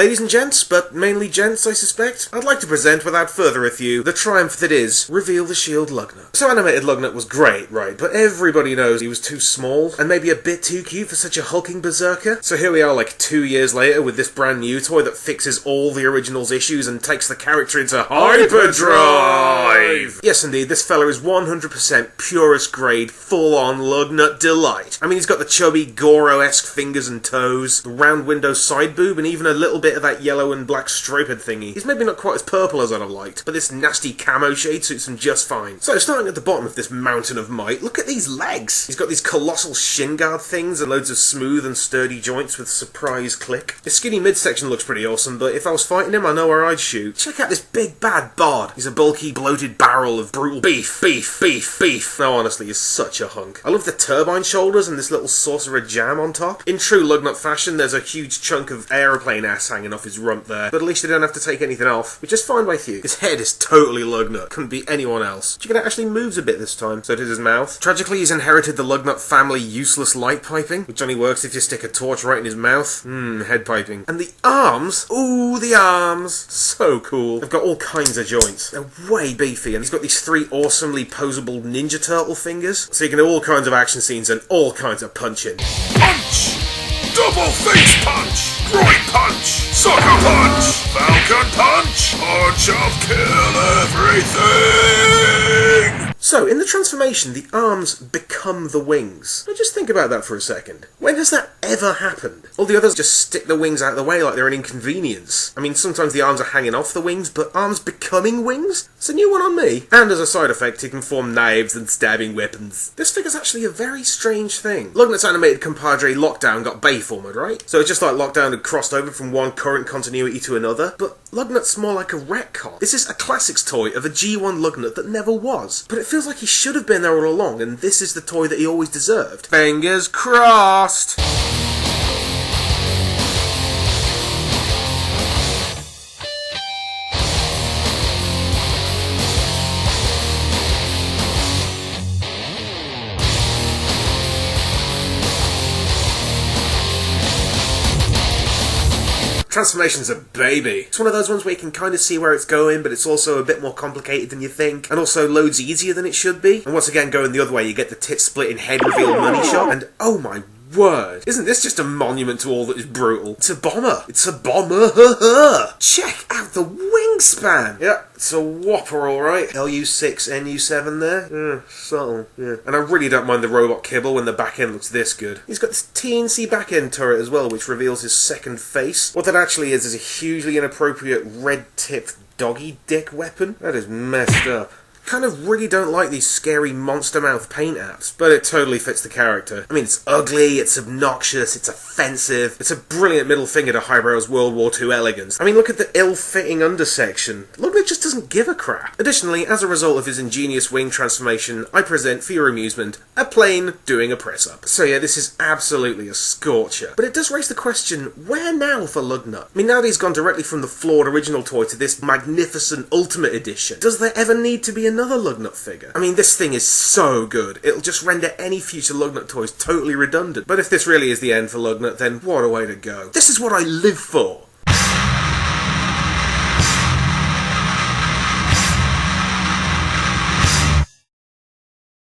Ladies and gents, but mainly gents I suspect, I'd like to present without further ado the triumph that is Reveal the Shield Lugnut. So animated Lugnut was great, right, but everybody knows he was too small and maybe a bit too cute for such a hulking berserker. So here we are like 2 years later with this brand new toy that fixes all the original's issues and takes the character into hyperdrive! Yes indeed, this fella is 100% purest grade, full-on Lugnut delight. I mean, he's got the chubby Goro-esque fingers and toes, the round window side boob, and even a little bit of that yellow and black striped thingy. He's maybe not quite as purple as I'd have liked, but this nasty camo shade suits him just fine. So starting at the bottom of this mountain of might, look at these legs! He's got these colossal shin guard things and loads of smooth and sturdy joints with surprise click. His skinny midsection looks pretty awesome, but if I was fighting him, I know where I'd shoot. Check out this big bad bod. He's a bulky, bloated barrel of brutal beef. No, honestly, he's such a hunk. I love the turbine shoulders and this little saucer of jam on top. In true Lugnut fashion, there's a huge chunk of aeroplane ass hanging off his rump there, but at least they don't have to take anything off, which is fine by Thew. His head is totally Lugnut, couldn't be anyone else. Check it out, actually moves a bit this time, so does his mouth. Tragically, he's inherited the Lugnut family useless light piping, which only works if you stick a torch right in his mouth. Head piping. And the arms, ooh, the arms, so cool. They've got all kinds of joints. They're way beefy, and he's got these 3 awesomely poseable Ninja Turtle fingers, so you can do all kinds of action scenes and all kinds of punching. Punch! Double face punch! Groin punch! Sucker punch! Falcon punch! Punch of kill everything! So, in the transformation, the arms become the wings. Now just think about that for a second. When has that ever happened? All the others just stick the wings out of the way like they're an inconvenience. I mean, sometimes the arms are hanging off the wings, but arms becoming wings? It's a new one on me. And as a side effect, he can form knives and stabbing weapons. This figure's actually a very strange thing. Lugnut's animated compadre Lockdown got Bayformed, right? So it's just like Lockdown had crossed over from one current continuity to another, but Lugnut's more like a retcon. This is a classics toy of a G1 Lugnut that never was, but it feels like he should have been there all along, and this is the toy that he always deserved. Fingers crossed! Transformation's a baby. It's one of those ones where you can kind of see where it's going, but it's also a bit more complicated than you think, and also loads easier than it should be. And once again, going the other way, you get the tit-splitting head reveal money shot, and oh my word, isn't this just a monument to all that is brutal? It's a bomber. It's a bomber. Check out the wingspan. Yeah, it's a whopper, alright. LU6, NU7 there. Yeah, subtle. Yeah. And I really don't mind the robot kibble when the back end looks this good. He's got this teensy back end turret as well, which reveals his second face. What that actually is a hugely inappropriate red-tipped doggy dick weapon. That is messed up. Kind of really don't like these scary monster mouth paint apps, but it totally fits the character. I mean, it's ugly, it's obnoxious, it's offensive, it's a brilliant middle finger to Highbrow's World War II elegance. I mean, look at the ill-fitting undersection. Lugnut just doesn't give a crap. Additionally, as a result of his ingenious wing transformation, I present for your amusement a plane doing a press-up. So yeah, this is absolutely a scorcher. But it does raise the question, where now for Lugnut? I mean, now that he's gone directly from the flawed original toy to this magnificent Ultimate Edition, does there ever need to be another Lugnut figure? I mean, this thing is so good, it'll just render any future Lugnut toys totally redundant. But if this really is the end for Lugnut, then what a way to go. This is what I live for!